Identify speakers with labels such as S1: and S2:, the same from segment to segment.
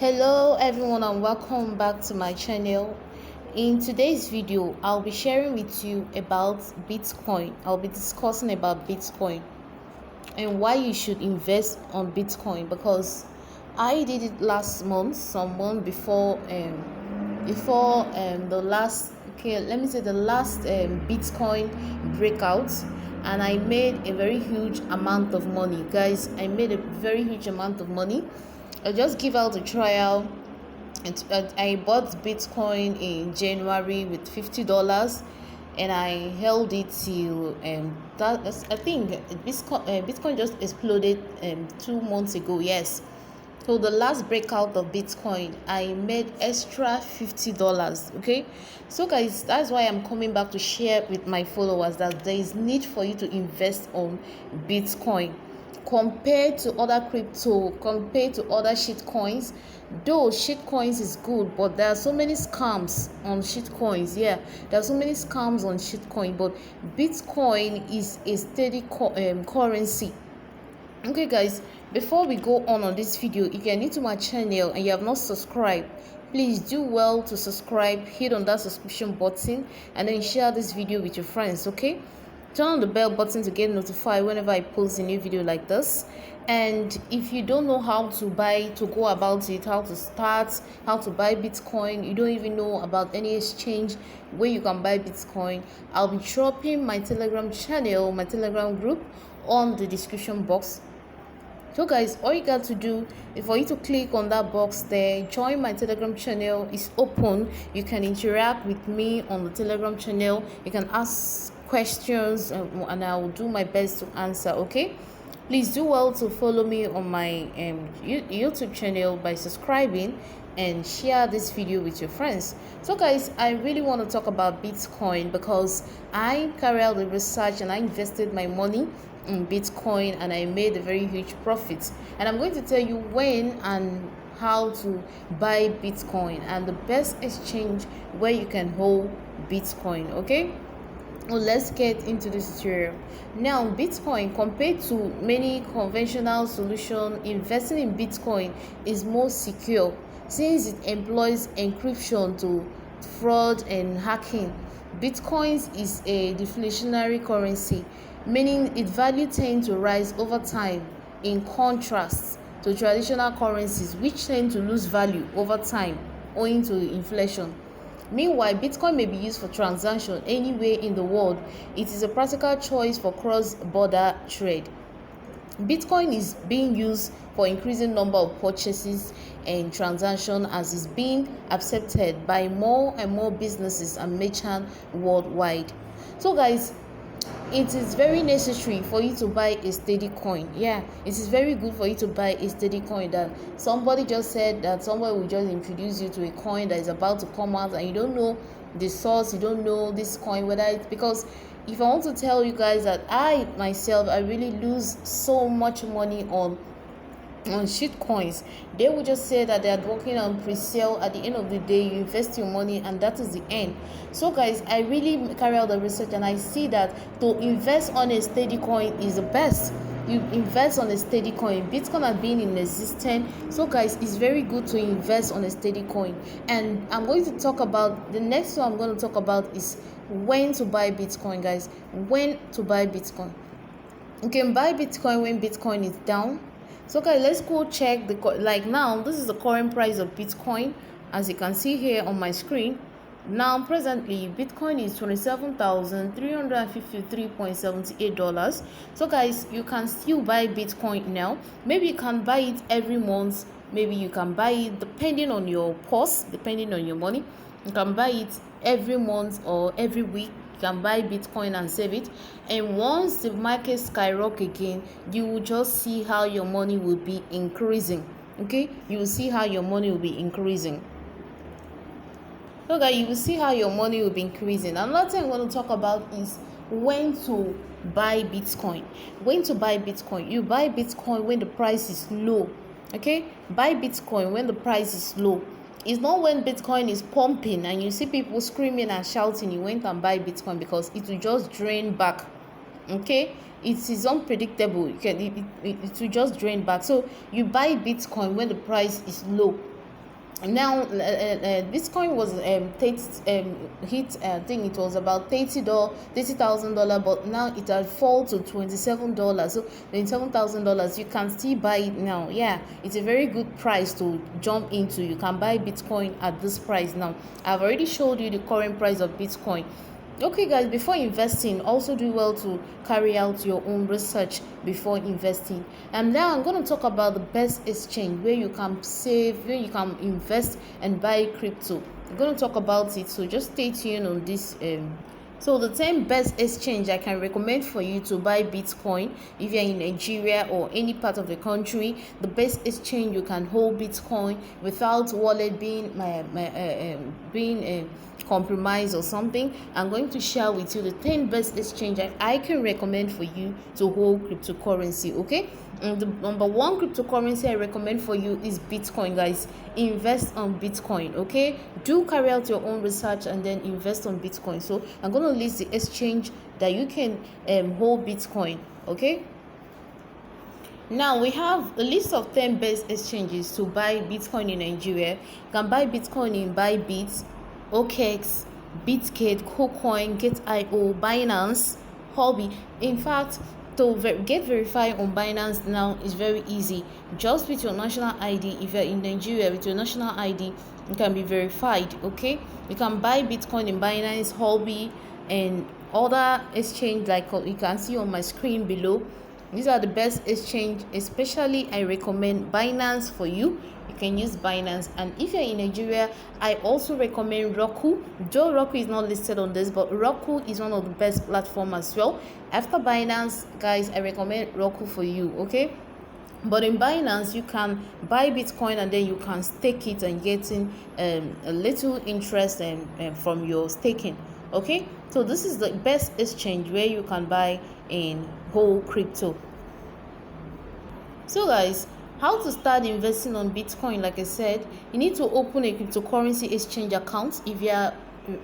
S1: Hello everyone and welcome back to my channel. In today's video I'll be sharing with you about Bitcoin. I'll be discussing about Bitcoin and why you should invest on Bitcoin, because I did it last month, some month before the last, okay, let me say the last Bitcoin breakout, and I made a very huge amount of money, guys. I made a very huge amount of money. I just give out a trial. And I bought Bitcoin in January with $50, and I held it till I think Bitcoin just exploded 2 months ago. Yes, so the last breakout of Bitcoin, I made extra $50. Okay, so guys, that's why I'm coming back to share with my followers that there is need for you to invest on Bitcoin compared to other crypto, compared to other shit coins. Though shit coins is good, but there are so many scams on shit coins. Yeah, there are so many scams on shit coin, but Bitcoin is a steady currency. Okay guys, before we go on this video, if you're new to my channel and you have not subscribed, please do well to subscribe, hit on that subscription button, and then share this video with your friends. Okay, turn on the bell button to get notified whenever I post a new video like this. And if you don't know how to go about it, how to start, how to buy Bitcoin, you don't even know about any exchange where you can buy Bitcoin, I'll be dropping my Telegram channel, my Telegram group on the description box. So guys, all you got to do is for you to click on that box there, join my Telegram channel. It's open. You can interact with me on the Telegram channel. You can ask questions, and I will do my best to answer. Okay, please do well to follow me on my YouTube channel by subscribing and share this video with your friends. So guys, I really want to talk about Bitcoin because I carried out the research and I invested my money in Bitcoin and I made a very huge profit. And I'm going to tell you when and how to buy Bitcoin and the best exchange where you can hold Bitcoin. Okay, well, let's get into this tutorial. Now, Bitcoin, compared to many conventional solutions, investing in Bitcoin is more secure since it employs encryption to fraud and hacking. Bitcoin is a deflationary currency, meaning its value tends to rise over time, in contrast to traditional currencies which tend to lose value over time owing to inflation. Meanwhile, Bitcoin may be used for transaction anywhere in the world. It is a practical choice for cross-border trade. Bitcoin is being used for increasing number of purchases and transactions as is being accepted by more and more businesses and merchants worldwide. So guys, it is very necessary for you to buy a steady coin. Yeah, it is very good for you to buy a steady coin. That somebody just said that somebody will just introduce you to a coin that is about to come out and you don't know the source, you don't know this coin, whether it's because if I want to tell you guys that I myself, I really lose so much money on shit coins. They will just say that they are working on pre-sale. At the end of the day, you invest your money and that is the end. So guys, I really carry out the research and I see that to invest on a steady coin is the best. You invest on a steady coin. Bitcoin has been in existence, so guys, it's very good to invest on a steady coin. And I'm going to talk about the next one. I'm going to talk about is when to buy Bitcoin. Guys, when to buy Bitcoin. You can buy Bitcoin when Bitcoin is down. So guys, let's go check the like now. This is the current price of Bitcoin, as you can see here on my screen. Now presently Bitcoin is $27,353.78. So guys, you can still buy Bitcoin now. Maybe you can buy it every month. Maybe you can buy it depending on your purse, depending on your money. You can buy it every month or every week. Can buy Bitcoin and save it, and once the market skyrocket again, you will just see how your money will be increasing. Okay, you will see how your money will be increasing. So guys, you will see how your money will be increasing. Another thing I want to talk about is when to buy Bitcoin. When to buy Bitcoin. You buy Bitcoin when the price is low. Okay, buy Bitcoin when the price is low. It's not when Bitcoin is pumping and you see people screaming and shouting, you went and buy Bitcoin, because it will just drain back. Okay, it is unpredictable. It will just drain back. So you buy Bitcoin when the price is low. Now Bitcoin was hit, I think it was about $30,000, but now it had fall to $27. So $27,000, you can still buy it now. Yeah, it's a very good price to jump into. You can buy Bitcoin at this price now. I've already showed you the current price of Bitcoin. Okay guys, before investing, also do well to carry out your own research before investing. And now I'm going to talk about the best exchange where you can save, where you can invest and buy crypto. I'm going to talk about it, so just stay tuned on this. So the 10 best exchange I can recommend for you to buy Bitcoin if you're in Nigeria or any part of the country. The best exchange you can hold Bitcoin without wallet being compromised or something. I'm going to share with you the 10 best exchange I can recommend for you to hold cryptocurrency. Okay, and the number one cryptocurrency I recommend for you is Bitcoin. Guys, invest on Bitcoin. Okay, do carry out your own research and then invest on Bitcoin. So I'm going to list the exchange that you can hold Bitcoin. Okay, now we have a list of 10 best exchanges to buy Bitcoin in Nigeria. You can buy Bitcoin in Bybit, OKX, Bitget, KuCoin, Gate.io, Binance, Huobi. In fact, to get verified on Binance now is very easy. Just with your national ID, if you're in Nigeria with your national ID, you can be verified. Okay, you can buy Bitcoin in Binance, Huobi, and other exchange like you can see on my screen below. These are the best exchange. Especially I recommend Binance for you. You can use Binance. And if you're in Nigeria, I also recommend Roku. Though Roku is not listed on this, but Roku is one of the best platforms as well. After Binance, guys, I recommend Roku for you. Okay, but in Binance you can buy Bitcoin and then you can stake it and getting a little interest from your staking. Okay, so this is the best exchange where you can buy in whole crypto. So guys, how to start investing on Bitcoin? Like I said, you need to open a cryptocurrency exchange account. If you are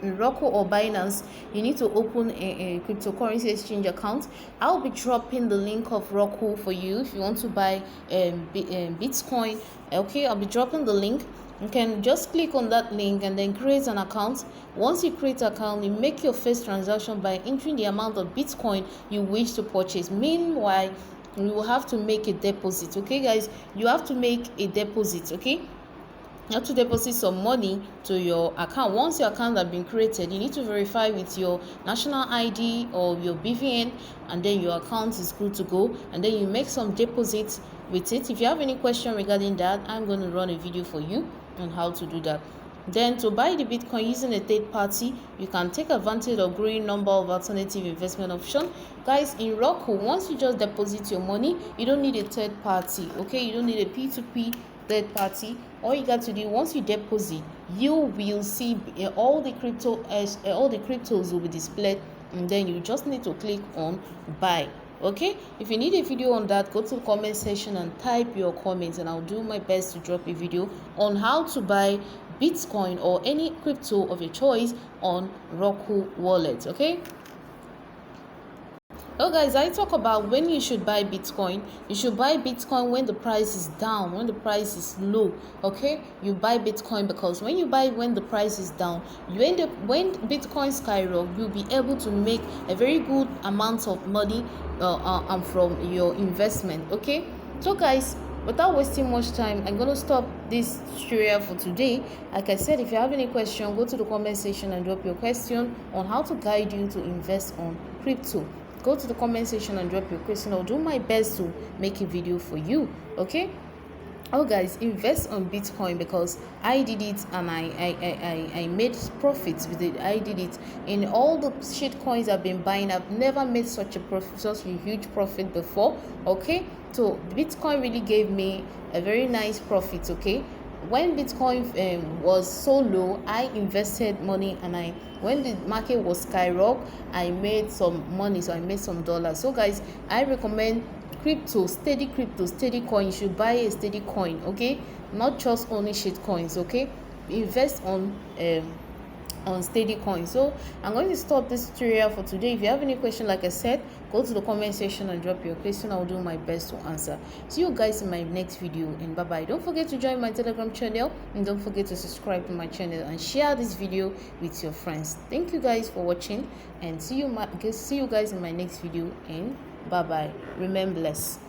S1: in Roku or Binance, you need to open a cryptocurrency exchange account. I'll be dropping the link of Roku for you if you want to buy Bitcoin. Okay, I'll be dropping the link. You can just click on that link and then create an account. Once you create an account, you make your first transaction by entering the amount of Bitcoin you wish to purchase. Meanwhile, you will have to make a deposit. Okay guys, you have to make a deposit. Okay, you have to deposit some money to your account. Once your account has been created, you need to verify with your national ID or your BVN, and then your account is good to go, and then you make some deposits with it. If you have any question regarding that, I'm going to run a video for you on how to do that. Then to buy the Bitcoin using a third party, you can take advantage of growing number of alternative investment options. Guys, in Roku, once you just deposit your money, you don't need a third party. Okay, you don't need a P2P third party. All you got to do, once you deposit, you will see all the cryptos will be displayed, and then you just need to click on buy. Okay, if you need a video on that, go to the comment section and type your comments, and I'll do my best to drop a video on how to buy Bitcoin or any crypto of your choice on Roku wallet. Okay, well guys, I talk about when you should buy Bitcoin. You should buy Bitcoin when the price is down, when the price is low. Okay, you buy Bitcoin because when you buy when the price is down, you end up, when Bitcoin skyrocket, you'll be able to make a very good amount of money from your investment. Okay, so guys, without wasting much time, I'm going to stop this tutorial for today. Like I said, if you have any question, go to the comment section and drop your question on how to guide you to invest on crypto. Go to the comment section and drop your question. I'll do my best to make a video for you. Okay, oh guys, invest on Bitcoin because I did it and I made profits with it. I did it in all the shit coins I've been buying. I've never made such a profit, such a huge profit before. Okay, so Bitcoin really gave me a very nice profit. Okay, when Bitcoin was so low, I invested money, and when the market was skyrocket, I made some money, so I made some dollars. So guys, I recommend crypto, steady coin. You should buy a steady coin. Okay, not just only shit coins. Okay, invest on on steady coin. So I'm going to stop this tutorial for today. If you have any question, like I said, go to the comment section and drop your question. I'll do my best to answer. See you guys in my next video, and bye bye. Don't forget to join my Telegram channel, and don't forget to subscribe to my channel and share this video with your friends. Thank you guys for watching, and see you guys in my next video, and bye bye. Remain blessed.